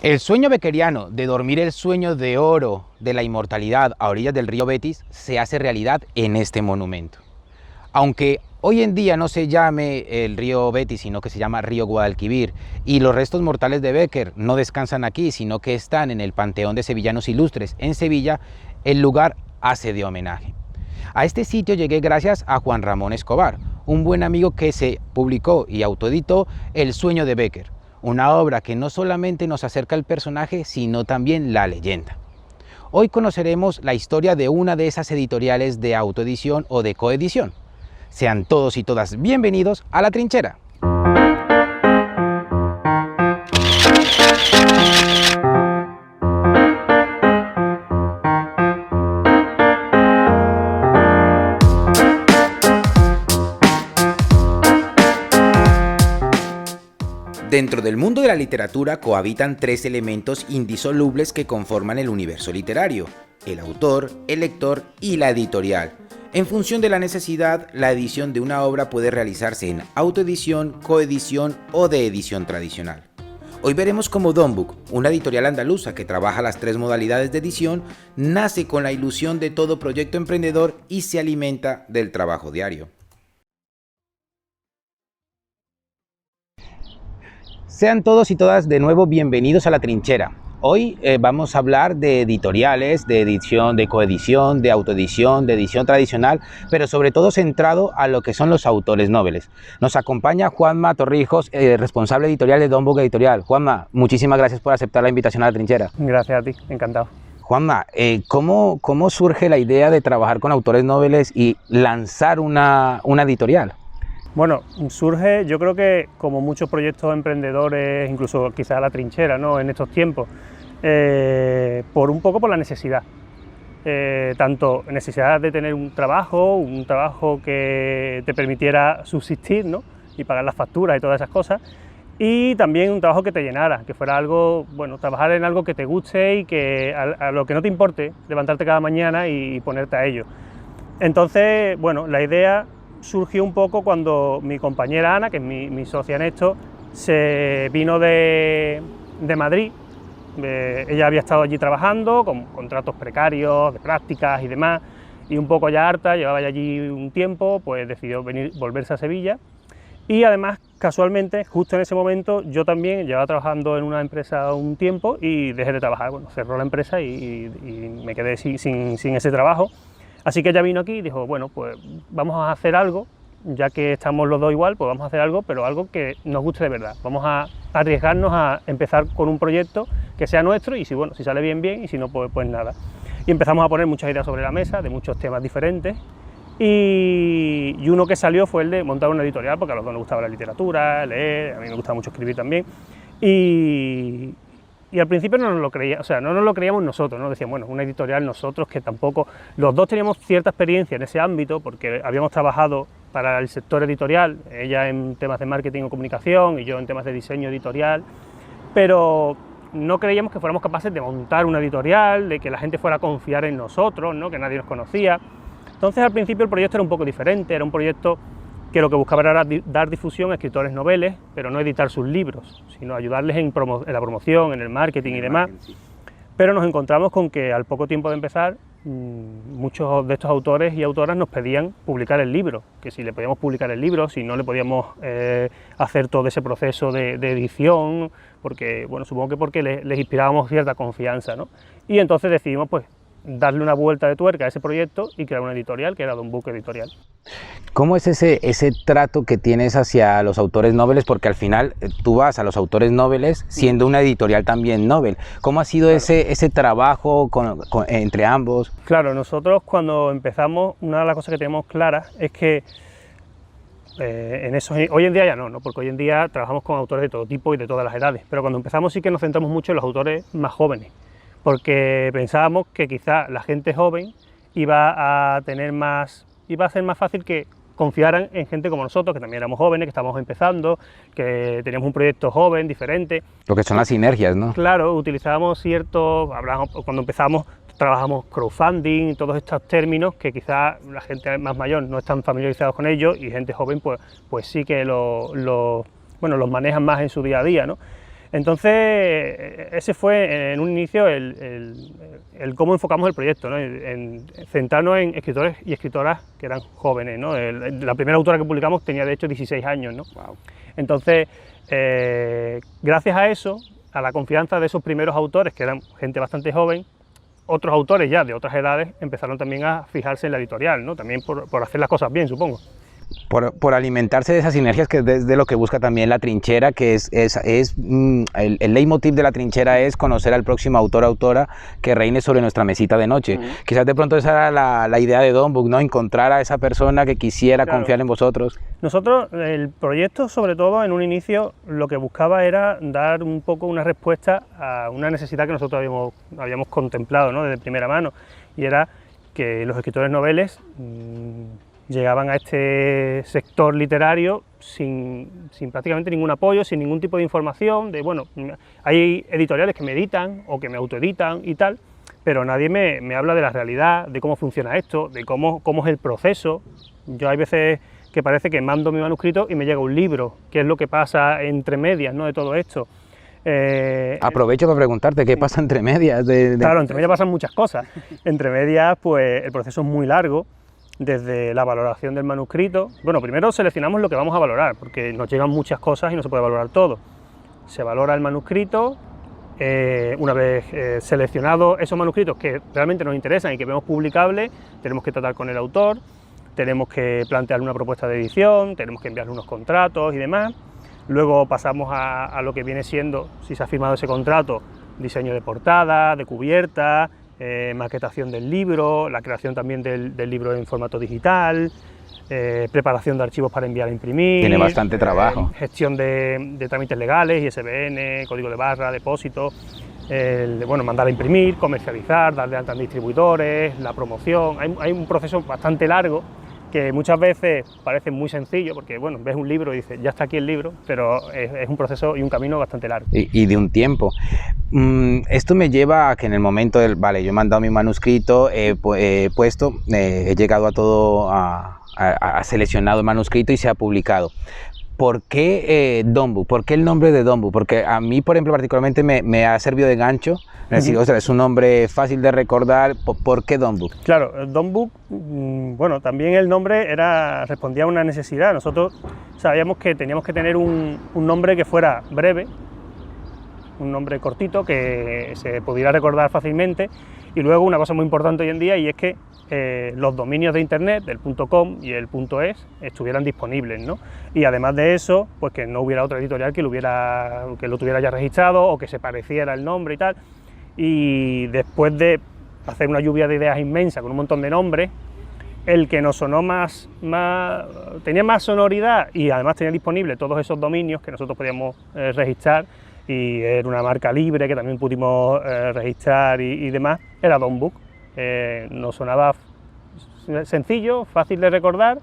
El sueño beckeriano de dormir el sueño de oro de la inmortalidad a orillas del río Betis se hace realidad en este monumento. Aunque hoy en día no se llame el río Betis, sino que se llama río Guadalquivir, y los restos mortales de Bécquer no descansan aquí, sino que están en el Panteón de Sevillanos Ilustres en Sevilla, el lugar hace de homenaje. A este sitio llegué gracias a Juan Ramón Escobar, un buen amigo que se publicó y autoeditó El sueño de Bécquer, una obra que no solamente nos acerca al personaje, sino también la leyenda. Hoy conoceremos la historia de una de esas editoriales de autoedición o de coedición. Sean todos y todas bienvenidos a La Trinchera. Dentro del mundo de la literatura cohabitan tres elementos indisolubles que conforman el universo literario: el autor, el lector y la editorial. En función de la necesidad, la edición de una obra puede realizarse en autoedición, coedición o de edición tradicional. Hoy veremos cómo Dombook, una editorial andaluza que trabaja las tres modalidades de edición, nace con la ilusión de todo proyecto emprendedor y se alimenta del trabajo diario. Sean todos y todas de nuevo bienvenidos a La Trinchera. Hoy vamos a hablar de editoriales, de edición, de coedición, de autoedición, de edición tradicional, pero sobre todo centrado a lo que son los autores nobles. Nos acompaña Juanma Torrijos, responsable editorial de Dombook Editorial. Juanma, muchísimas gracias por aceptar la invitación a La Trinchera. Gracias a ti, encantado. Juanma, ¿cómo surge la idea de trabajar con autores nobles y lanzar una editorial? Bueno, surge, yo creo que como muchos proyectos emprendedores, incluso quizás La Trinchera, ¿no?, en estos tiempos, un poco por la necesidad. Tanto necesidad de tener un trabajo que te permitiera subsistir, ¿no?, y pagar las facturas y todas esas cosas, y también un trabajo que te llenara, que fuera algo, bueno, trabajar en algo que te guste y que a lo que no te importe levantarte cada mañana y ponerte a ello. Entonces, bueno, la idea surgió un poco cuando mi compañera Ana, que es mi socia en esto, se vino de Madrid. Ella había estado allí trabajando con contratos precarios, de prácticas y demás, y un poco ya harta, llevaba ya allí un tiempo, pues decidió volverse a Sevilla. Y además, casualmente, justo en ese momento, yo también llevaba trabajando en una empresa un tiempo y dejé de trabajar. Bueno, cerró la empresa y me quedé sin ese trabajo. Así que ella vino aquí y dijo, bueno, pues vamos a hacer algo, ya que estamos los dos igual, pues vamos a hacer algo, pero algo que nos guste de verdad. Vamos a arriesgarnos a empezar con un proyecto que sea nuestro y si sale bien, bien, y si no, pues nada. Y empezamos a poner muchas ideas sobre la mesa, de muchos temas diferentes, y uno que salió fue el de montar una editorial, porque a los dos nos gustaba la literatura, leer, a mí me gustaba mucho escribir también, y al principio no nos lo creíamos, o sea, no nos lo creíamos nosotros, ¿no? Decíamos, bueno, una editorial nosotros que tampoco... Los dos teníamos cierta experiencia en ese ámbito porque habíamos trabajado para el sector editorial, ella en temas de marketing o comunicación y yo en temas de diseño editorial, pero no creíamos que fuéramos capaces de montar una editorial, de que la gente fuera a confiar en nosotros, ¿no?, que nadie nos conocía. Entonces al principio el proyecto era un poco diferente, era un proyecto que lo que buscaba era dar difusión a escritores noveles, pero no editar sus libros, sino ayudarles en la promoción, en el marketing y demás. Pero nos encontramos con que al poco tiempo de empezar, muchos de estos autores y autoras nos pedían publicar el libro, que si le podíamos publicar el libro, si no le podíamos hacer todo ese proceso de edición, porque, bueno, supongo que porque les inspirábamos cierta confianza, ¿no? Y entonces decidimos, pues, darle una vuelta de tuerca a ese proyecto y crear una editorial que era Dombook Editorial. ¿Cómo es ese trato que tienes hacia los autores nobles? Porque al final tú vas a los autores nobles siendo una editorial también noble. ¿Cómo ha sido ese trabajo entre ambos? Claro, nosotros cuando empezamos, una de las cosas que tenemos claras es que hoy en día ya no, porque hoy en día trabajamos con autores de todo tipo y de todas las edades, pero cuando empezamos sí que nos centramos mucho en los autores más jóvenes, porque pensábamos que quizá la gente joven iba a ser más fácil que confiaran en gente como nosotros, que también éramos jóvenes, que estábamos empezando, que teníamos un proyecto joven, diferente. Lo que son las sinergias, ¿no? Claro, utilizábamos cuando empezamos trabajamos crowdfunding, todos estos términos que quizá la gente más mayor no están familiarizados con ellos y gente joven pues sí que los manejan más en su día a día, ¿no? Entonces, ese fue en un inicio el cómo enfocamos el proyecto, ¿no? En centrarnos en escritores y escritoras que eran jóvenes, ¿no? La primera autora que publicamos tenía de hecho 16 años, ¿no? Wow. Entonces, gracias a eso, a la confianza de esos primeros autores, que eran gente bastante joven, otros autores ya de otras edades empezaron también a fijarse en la editorial, ¿no? También por hacer las cosas bien, supongo. Por alimentarse de esas sinergias, que es de lo que busca también La Trinchera, que el leitmotiv de La Trinchera es conocer al próximo autor o autora que reine sobre nuestra mesita de noche. Quizás de pronto esa era la idea de Don Book, ¿no? Encontrar a esa persona que quisiera confiar en vosotros. Nosotros, el proyecto, sobre todo en un inicio, lo que buscaba era dar un poco una respuesta a una necesidad que nosotros habíamos contemplado, ¿no? Desde primera mano, y era que los escritores noveles llegaban a este sector literario sin prácticamente ningún apoyo, sin ningún tipo de información, hay editoriales que me editan o que me autoeditan y tal, pero nadie me habla de la realidad, de cómo funciona esto, de cómo es el proceso. Yo hay veces que parece que mando mi manuscrito y me llega un libro, qué es lo que pasa entre medias, ¿no?, de todo esto. Aprovecho para preguntarte, ¿qué pasa entre medias? Claro, entre medias pasan muchas cosas. Entre medias, pues el proceso es muy largo, desde la valoración del manuscrito. Bueno, primero seleccionamos lo que vamos a valorar, porque nos llegan muchas cosas y no se puede valorar todo. Se valora el manuscrito, una vez seleccionados esos manuscritos que realmente nos interesan y que vemos publicables, tenemos que tratar con el autor, tenemos que plantearle una propuesta de edición, tenemos que enviarle unos contratos y demás. Luego pasamos a lo que viene siendo, si se ha firmado ese contrato, diseño de portada, de cubierta, maquetación del libro, la creación también del libro en formato digital, preparación de archivos para enviar a imprimir. Tiene bastante trabajo. Gestión de trámites legales, ISBN, código de barra, depósito, mandar a imprimir, comercializar, darle alta en distribuidores, la promoción. Hay un proceso bastante largo que muchas veces parece muy sencillo, porque ves un libro y dices, ya está aquí el libro, pero es un proceso y un camino bastante largo. Y de un tiempo. Esto me lleva a que en el momento vale, yo he mandado mi manuscrito, he llegado a todo, a seleccionado el manuscrito y se ha publicado. ¿Por qué Don Book? ¿Por qué el nombre de Don Book? Porque a mí, por ejemplo, particularmente me ha servido de gancho. Es decir, es un nombre fácil de recordar. ¿Por qué Don Book? Claro, Don Book, también el nombre respondía a una necesidad. Nosotros sabíamos que teníamos que tener un nombre que fuera breve, un nombre cortito, que se pudiera recordar fácilmente. Y luego una cosa muy importante hoy en día, y es que los dominios de internet, el .com y el .es, estuvieran disponibles, ¿no? Y además de eso, pues que no hubiera otra editorial que lo tuviera ya registrado o que se pareciera el nombre y tal. Y después de hacer una lluvia de ideas inmensa con un montón de nombres, el que nos sonó tenía más sonoridad y además tenía disponible todos esos dominios que nosotros podíamos registrar, y era una marca libre que también pudimos registrar y demás, era Don Book. Nos sonaba sencillo, fácil de recordar,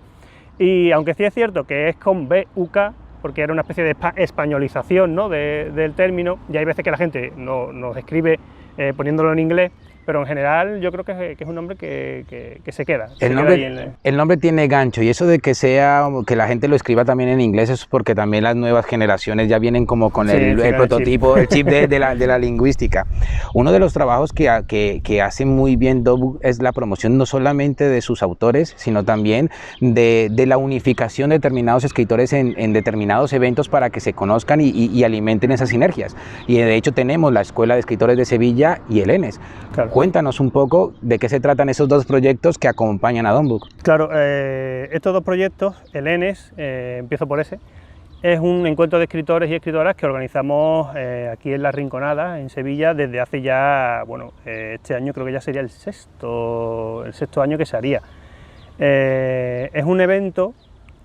y aunque sí es cierto que es con B-U-K, porque era una especie de españolización, ¿no?, del término, y hay veces que la gente nos escribe poniéndolo en inglés, pero en general yo creo que es un nombre que se queda. El nombre tiene gancho, y eso de que la gente lo escriba también en inglés es porque también las nuevas generaciones ya vienen como con el prototipo, el chip de la lingüística. Uno de los trabajos que hace muy bien Don Book es la promoción no solamente de sus autores, sino también de la unificación de determinados escritores en determinados eventos para que se conozcan y alimenten esas sinergias. Y de hecho tenemos la Escuela de Escritores de Sevilla y el ENES. Claro. Cuéntanos un poco de qué se tratan esos dos proyectos que acompañan a Don Book. Claro, estos dos proyectos, el ENES, empiezo por ese, es un encuentro de escritores y escritoras que organizamos aquí en La Rinconada, en Sevilla, desde hace ya, este año creo que ya sería el sexto año que se haría. Es un evento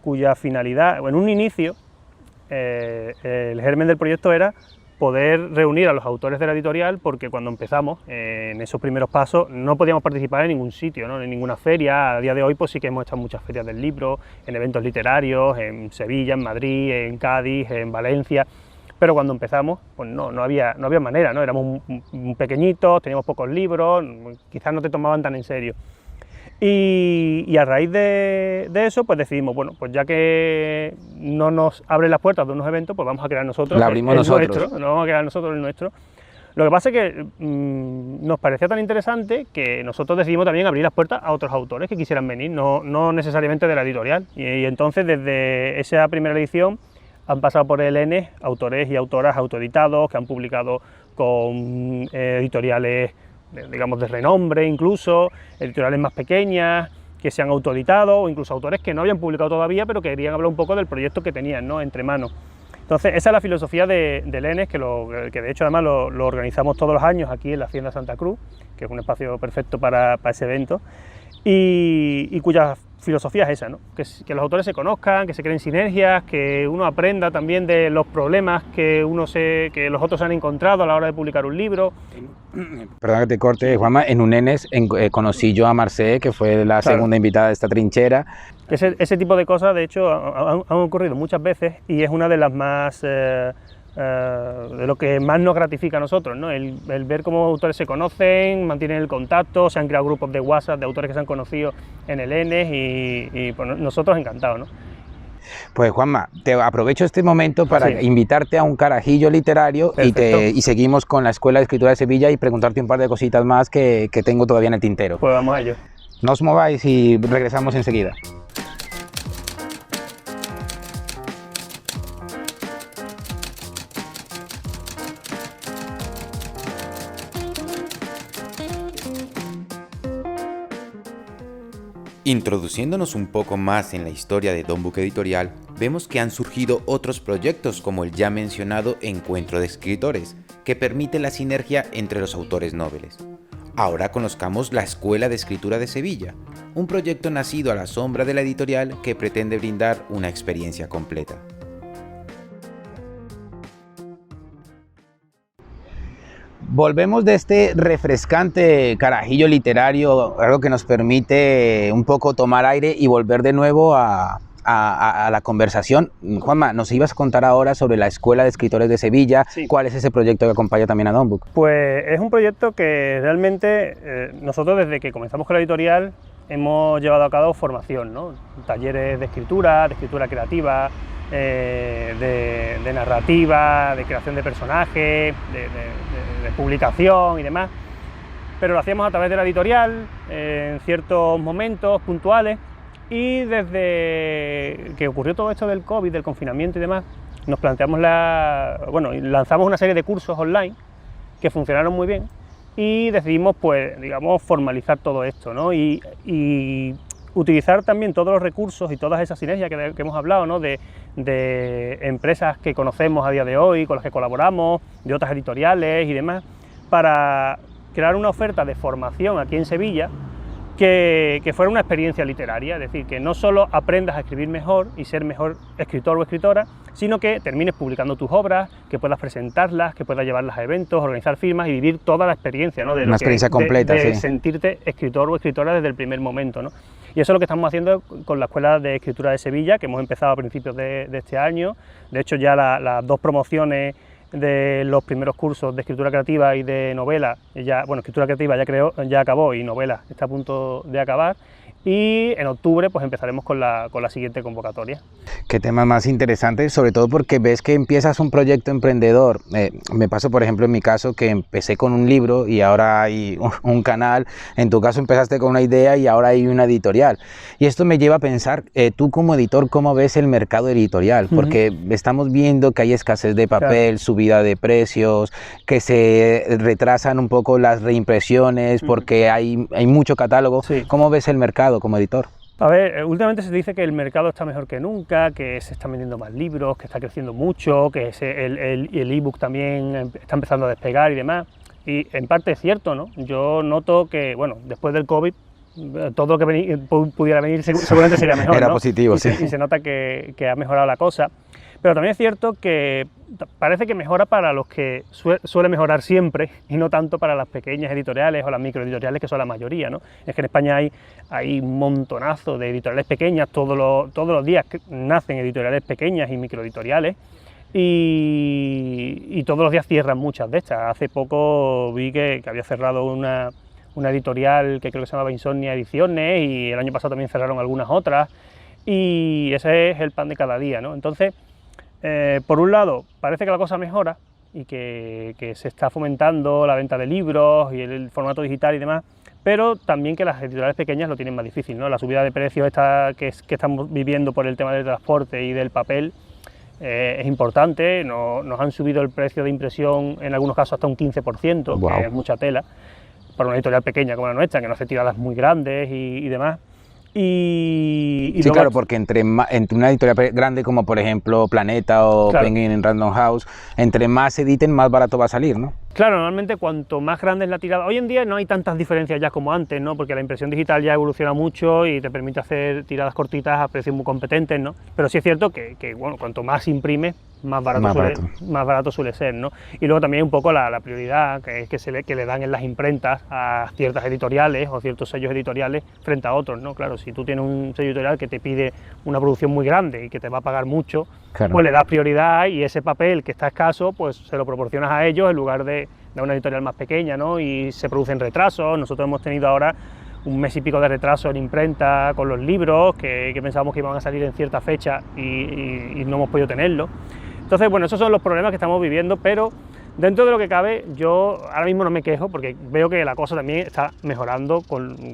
cuya finalidad, en un inicio, el germen del proyecto era poder reunir a los autores de la editorial, porque cuando empezamos, en esos primeros pasos, no podíamos participar en ningún sitio, ¿no?, en ninguna feria. A día de hoy pues sí que hemos estado en muchas ferias del libro, en eventos literarios, en Sevilla, en Madrid, en Cádiz, en Valencia, pero cuando empezamos pues no había manera, ¿no? Éramos pequeñitos, teníamos pocos libros, quizás no te tomaban tan en serio. Y a raíz de eso, pues decidimos, bueno, pues ya que no nos abren las puertas de unos eventos, pues vamos a crear nosotros Lo abrimos nosotros. nuestro, no vamos a crear nosotros el nuestro. Lo que pasa es que nos parecía tan interesante que nosotros decidimos también abrir las puertas a otros autores que quisieran venir, no necesariamente de la editorial. Y entonces, desde esa primera edición, han pasado por el ENES autores y autoras autoeditados que han publicado con editoriales, digamos, de renombre, incluso editoriales más pequeñas que se han autoeditado, o incluso autores que no habían publicado todavía pero que querían hablar un poco del proyecto que tenían, ¿no?, entre manos. Entonces esa es la filosofía del ENES, que de hecho además lo organizamos todos los años aquí en la Hacienda Santa Cruz, que es un espacio perfecto para ese evento, y cuya filosofía es esa, ¿no?, que los autores se conozcan, que se creen sinergias, que uno aprenda también de los problemas que los otros han encontrado a la hora de publicar un libro. Perdón que te corte, Juanma, en un ENES conocí yo a Marcé, que fue la segunda invitada de esta trinchera. Ese tipo de cosas, de hecho, han ocurrido muchas veces y es una de las más... de lo que más nos gratifica a nosotros, ¿no? El ver cómo autores se conocen, mantienen el contacto, se han creado grupos de WhatsApp de autores que se han conocido en el ENES y pues, nosotros encantados, ¿no? Pues Juanma, te aprovecho este momento para invitarte a un carajillo literario y seguimos con la Escuela de Escritura de Sevilla y preguntarte un par de cositas más que tengo todavía en el tintero. Pues vamos a ello. No os mováis y regresamos enseguida. Introduciéndonos un poco más en la historia de Don Book Editorial, vemos que han surgido otros proyectos como el ya mencionado Encuentro de Escritores, que permite la sinergia entre los autores noveles. Ahora conozcamos la Escuela de Escritura de Sevilla, un proyecto nacido a la sombra de la editorial que pretende brindar una experiencia completa. Volvemos de este refrescante carajillo literario, algo que nos permite un poco tomar aire y volver de nuevo a la conversación. Juanma, nos ibas a contar ahora sobre la Escuela de Escritores de Sevilla. Sí. ¿Cuál es ese proyecto que acompaña también a Don Book? Pues es un proyecto que realmente nosotros desde que comenzamos con la editorial hemos llevado a cabo formación, ¿no? Talleres de escritura creativa, de narrativa, de creación de personajes, de publicación y demás, pero lo hacíamos a través de la editorial, en ciertos momentos puntuales, y desde que ocurrió todo esto del COVID, del confinamiento y demás, nos planteamos lanzamos una serie de cursos online que funcionaron muy bien y decidimos, pues, digamos, formalizar todo esto, ¿no? Y utilizar también todos los recursos y todas esas sinergias que hemos hablado, ¿no?, de empresas que conocemos a día de hoy, con las que colaboramos, de otras editoriales y demás, para crear una oferta de formación aquí en Sevilla que fuera una experiencia literaria, es decir, que no solo aprendas a escribir mejor y ser mejor escritor o escritora, sino que termines publicando tus obras, que puedas presentarlas, que puedas llevarlas a eventos, organizar firmas y vivir toda la experiencia, ¿no?, una experiencia completa, de sentirte escritor o escritora desde el primer momento, ¿no? Y eso es lo que estamos haciendo con la Escuela de Escritura de Sevilla, que hemos empezado a principios de este año. De hecho, ya las dos promociones de los primeros cursos de escritura creativa y de novela, escritura creativa ya acabó y novela está a punto de acabar, y en octubre pues empezaremos con la siguiente convocatoria. Qué tema más interesante, sobre todo porque ves que empiezas un proyecto emprendedor. Me pasó, por ejemplo, en mi caso, que empecé con un libro y ahora hay un canal. En tu caso empezaste con una idea y ahora hay una editorial. Y esto me lleva a pensar, tú como editor, ¿cómo ves el mercado editorial? Porque estamos viendo que hay escasez de papel, subida de precios, que se retrasan un poco las reimpresiones porque hay mucho catálogo. Sí. ¿Cómo ves el mercado como editor? A ver, últimamente se dice que el mercado está mejor que nunca, que se están vendiendo más libros, que está creciendo mucho, que el ebook también está empezando a despegar y demás. Y en parte es cierto, ¿no? Yo noto que, bueno, después del COVID, todo lo que pudiera venir seguramente sería mejor, Era ¿no? positivo, sí. Y se nota que ha mejorado la cosa. Pero también es cierto que parece que mejora para los que suele mejorar siempre y no tanto para las pequeñas editoriales o las microeditoriales, que son la mayoría, ¿no? Es que en España hay un montonazo de editoriales pequeñas, todos los días nacen editoriales pequeñas y microeditoriales y todos los días cierran muchas de estas. Hace poco vi que había cerrado una una editorial que creo que se llamaba Insomnia Ediciones, y el año pasado también cerraron algunas otras, y ese es el pan de cada día, ¿no? Entonces, por un lado, parece que la cosa mejora y que se está fomentando la venta de libros y el formato digital y demás, pero también que las editoriales pequeñas lo tienen más difícil, ¿no? La subida de precios que estamos viviendo por el tema del transporte y del papel es importante. Nos han subido el precio de impresión en algunos casos hasta un 15%, Wow. que es mucha tela, para una editorial pequeña como la nuestra, que no hace tiradas muy grandes y demás. Y Sí, luego, claro, porque entre una editorial grande como por ejemplo Planeta o Claro. Penguin en Random House, entre más editen, más barato va a salir, ¿no? claro, normalmente cuanto más grande es la tirada, hoy en día no hay tantas diferencias ya como antes, ¿no? Porque la impresión digital ya evoluciona mucho y te permite hacer tiradas cortitas a precios muy competentes, ¿no? Pero sí es cierto que bueno, cuanto más imprimes, más barato suele ser, ¿no? Y luego también un poco la prioridad que le dan en las imprentas a ciertas editoriales o ciertos sellos editoriales frente a otros, ¿no? Claro, si tú tienes un sello editorial que te pide una producción muy grande y que te va a pagar mucho, Claro. pues le das prioridad, y ese papel que está escaso, pues se lo proporcionas a ellos en lugar de una editorial más pequeña, ¿no? Y se producen retrasos. Nosotros hemos tenido ahora un mes y pico de retraso en imprenta con los libros, que pensábamos que iban a salir en cierta fecha y no hemos podido tenerlo. Entonces, bueno, esos son los problemas que estamos viviendo, pero dentro de lo que cabe, yo ahora mismo no me quejo, porque veo que la cosa también está mejorando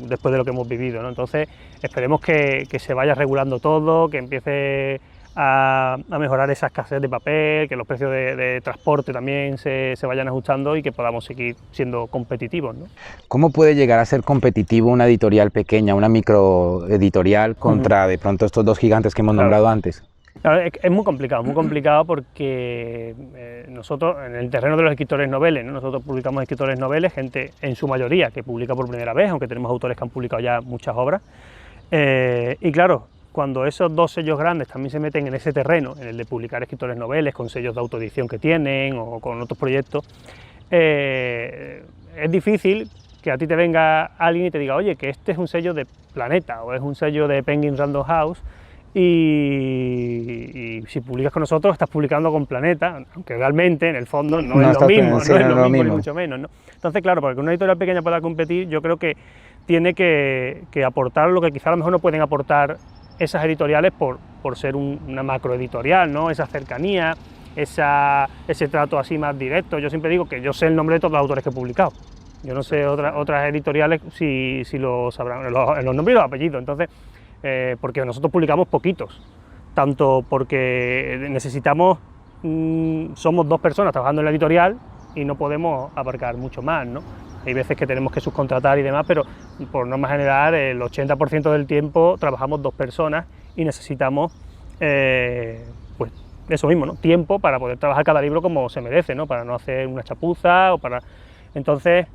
después de lo que hemos vivido, ¿no? Entonces, esperemos que se vaya regulando todo, que empiece a mejorar esa escasez de papel, que los precios de transporte también se vayan ajustando y que podamos seguir siendo competitivos, ¿no? ¿Cómo puede llegar a ser competitivo una editorial pequeña, una microeditorial contra de pronto estos dos gigantes que hemos Claro. nombrado antes? Claro, es muy complicado porque nosotros, en el terreno de los escritores noveles, ¿no? Nosotros publicamos escritores noveles, gente en su mayoría que publica por primera vez, aunque tenemos autores que han publicado ya muchas obras, y claro, cuando esos dos sellos grandes también se meten en ese terreno, en el de publicar escritores noveles, con sellos de autoedición que tienen o con otros proyectos, es difícil que a ti te venga alguien y te diga, oye, que este es un sello de Planeta o es un sello de Penguin Random House, y si publicas con nosotros estás publicando con Planeta, aunque realmente en el fondo no es lo mismo, sí, no es lo mismo ni mismo. mucho menos, ¿no? Entonces, claro, para que una editorial pequeña pueda competir, yo creo que tiene que aportar lo que quizá a lo mejor no pueden aportar esas editoriales por ser una macroeditorial, ¿no? Esa cercanía, ese trato así más directo. Yo siempre digo que yo sé el nombre de todos los autores que he publicado. Yo no sé otras editoriales si lo sabrán, los nombres y los apellidos. Entonces, porque nosotros publicamos poquitos, tanto porque necesitamos, somos dos personas trabajando en la editorial y no podemos abarcar mucho más, ¿no? Hay veces que tenemos que subcontratar y demás, pero por norma general el 80% del tiempo trabajamos dos personas y necesitamos pues eso mismo, ¿no? Tiempo para poder trabajar cada libro como se merece, ¿no? Para no hacer una chapuza o para... Entonces,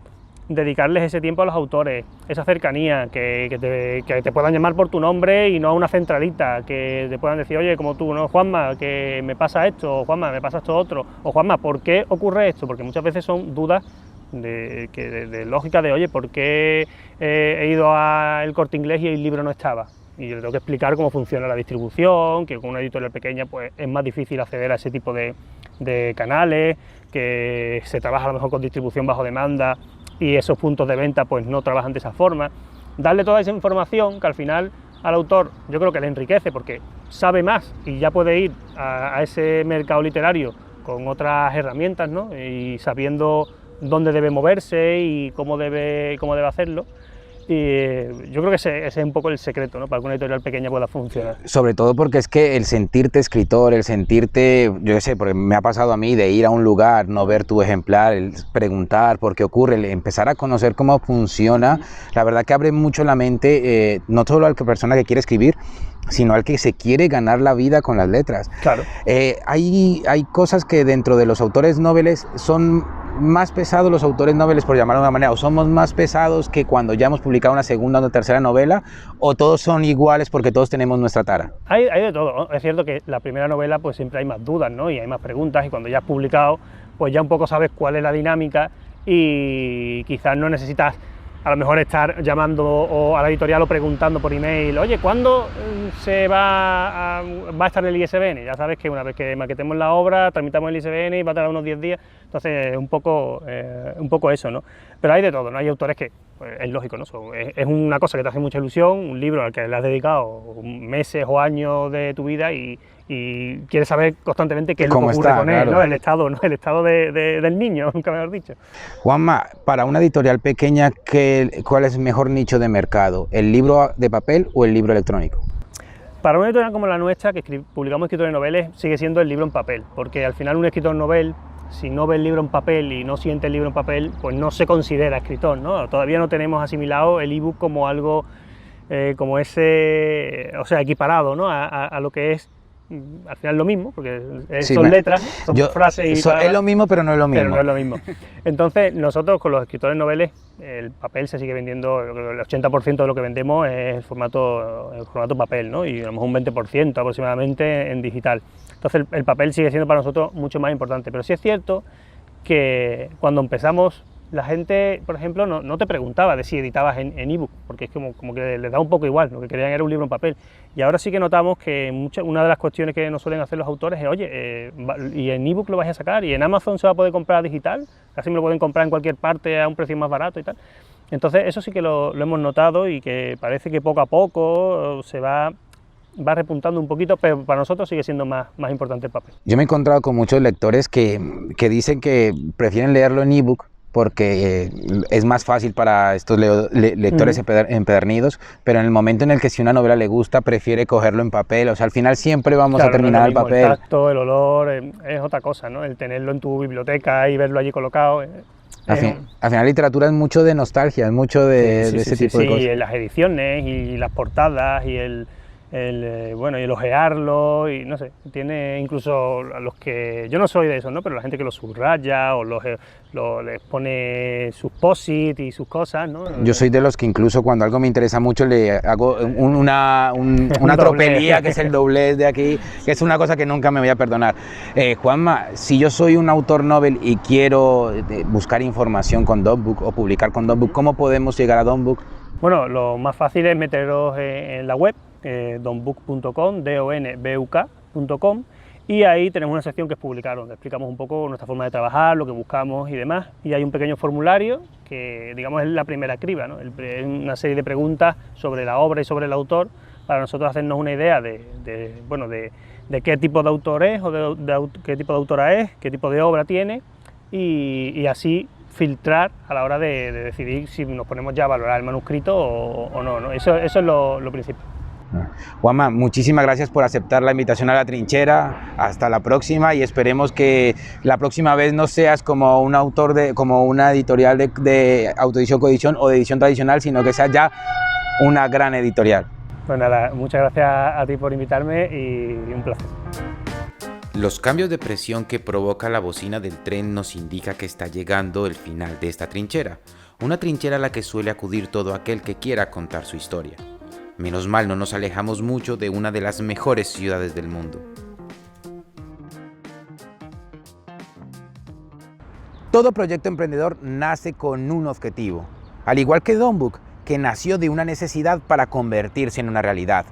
dedicarles ese tiempo a los autores, esa cercanía, que te puedan llamar por tu nombre y no a una centralita, que te puedan decir, oye, como tú, ¿no? Juanma, que me pasa esto, o Juanma, me pasa esto otro, o Juanma, ¿por qué ocurre esto? Porque muchas veces son dudas de lógica de, oye, ¿por qué he ido al Corte Inglés y el libro no estaba? Y yo le tengo que explicar cómo funciona la distribución, que con una editorial pequeña pues es más difícil acceder a ese tipo de canales, que se trabaja a lo mejor con distribución bajo demanda y esos puntos de venta pues no trabajan de esa forma. Darle toda esa información que al final al autor yo creo que le enriquece porque sabe más y ya puede ir a ese mercado literario con otras herramientas, ¿no? Y sabiendo dónde debe moverse y cómo debe hacerlo. Y yo creo que ese es un poco el secreto, ¿no? Para que una editorial pequeña pueda funcionar. Sobre todo porque es que el sentirte escritor, el sentirte, yo qué sé, porque me ha pasado a mí de ir a un lugar, no ver tu ejemplar, el preguntar por qué ocurre, el empezar a conocer cómo funciona, la verdad que abre mucho la mente, no solo a la persona que quiere escribir, sino al que se quiere ganar la vida con las letras. Claro. Hay cosas que dentro de los autores noveles son más pesados los autores noveles, por llamarlo de una manera, o somos más pesados que cuando ya hemos publicado una segunda o una tercera novela, o todos son iguales porque todos tenemos nuestra tara. Hay de todo, ¿no? Es cierto que la primera novela pues siempre hay más dudas, ¿no? Y hay más preguntas, y cuando ya has publicado pues ya un poco sabes cuál es la dinámica y quizás no necesitas a lo mejor estar llamando a la editorial o preguntando por email, oye, ¿cuándo va a estar el ISBN? Ya sabes que una vez que maquetemos la obra, tramitamos el ISBN y va a tardar unos 10 días. Entonces, un poco eso, ¿no? Pero hay de todo, ¿no? Hay autores que, pues, es lógico, ¿no? Es una cosa que te hace mucha ilusión, un libro al que le has dedicado meses o años de tu vida y quieres saber constantemente qué es lo que ocurre con él, ¿no? El estado, ¿no? El estado del niño, nunca mejor dicho. Juanma, para una editorial pequeña, ¿cuál es el mejor nicho de mercado? ¿El libro de papel o el libro electrónico? Para una editorial como la nuestra, que publicamos escritores noveles, sigue siendo el libro en papel, porque al final un escritor novel, si no ve el libro en papel y no siente el libro en papel, pues no se considera escritor, ¿no? Todavía no tenemos asimilado el ebook como algo, como ese, o sea, equiparado, ¿no? A lo que es, al final lo mismo, porque son letras, son frases y palabras, es lo mismo, pero no es lo mismo. Pero no es lo mismo. Entonces, nosotros con los escritores noveles, el papel se sigue vendiendo, el 80% de lo que vendemos es el formato papel, ¿no? Y a lo mejor un 20% aproximadamente en digital. Entonces, el papel sigue siendo para nosotros mucho más importante. Pero sí es cierto que cuando empezamos, la gente, por ejemplo, no te preguntaba de si editabas en ebook, porque es como que les da un poco igual, lo que querían era un libro en papel. Y ahora sí que notamos que una de las cuestiones que nos suelen hacer los autores es, oye, ¿y en ebook lo vais a sacar? ¿Y en Amazon se va a poder comprar digital? Casi me lo pueden comprar en cualquier parte a un precio más barato y tal. Entonces, eso sí que lo hemos notado y que parece que poco a poco se va repuntando un poquito, pero para nosotros sigue siendo más importante el papel. Yo me he encontrado con muchos lectores que dicen que prefieren leerlo en ebook porque es más fácil para estos lectores empedernidos, pero en el momento en el que si una novela le gusta, prefiere cogerlo en papel. O sea, al final siempre vamos a terminar el papel. El tacto, el olor, es otra cosa, ¿no? El tenerlo en tu biblioteca y verlo allí colocado. Al final la literatura es mucho de nostalgia, es mucho de ese tipo de cosas. Sí, las ediciones y las portadas y el ojearlo, y no sé, tiene incluso a los que, yo no soy de eso, ¿no? Pero la gente que lo subraya o les pone sus post-it y sus cosas, ¿no? Yo soy de los que incluso cuando algo me interesa mucho le hago una tropelía, que es el doblez de aquí, que es una cosa que nunca me voy a perdonar. Juanma, si yo soy un autor novel y quiero buscar información con DocBook o publicar con DocBook, ¿cómo podemos llegar a DocBook? Bueno, lo más fácil es meteros en la web, donbook.com, donbook.com, y ahí tenemos una sección que es publicar, donde explicamos un poco nuestra forma de trabajar, lo que buscamos y demás, y hay un pequeño formulario que, digamos, es la primera criba, ¿no? Es una serie de preguntas sobre la obra y sobre el autor, para nosotros hacernos una idea de qué tipo de autor es, o qué tipo de autora es, qué tipo de obra tiene, y así filtrar a la hora de decidir si nos ponemos ya a valorar el manuscrito o no, ¿no? Eso es lo principal. Juanma, muchísimas gracias por aceptar la invitación a La Trinchera. Hasta la próxima, y esperemos que la próxima vez no seas como un autor como una editorial de autoedición, coedición o de edición tradicional, sino que seas ya una gran editorial. Pues nada, muchas gracias a ti por invitarme y un placer. Los cambios de presión que provoca la bocina del tren nos indica que está llegando el final de esta trinchera, una trinchera a la que suele acudir todo aquel que quiera contar su historia. Menos mal no nos alejamos mucho de una de las mejores ciudades del mundo. Todo proyecto emprendedor nace con un objetivo, al igual que DocBook, que nació de una necesidad para convertirse en una realidad.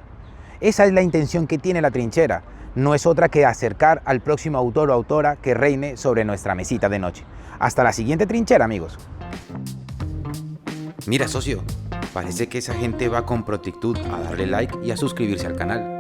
Esa es la intención que tiene La Trinchera, no es otra que acercar al próximo autor o autora que reine sobre nuestra mesita de noche. Hasta la siguiente trinchera, amigos. Mira, socio, parece que esa gente va con prontitud a darle like y a suscribirse al canal.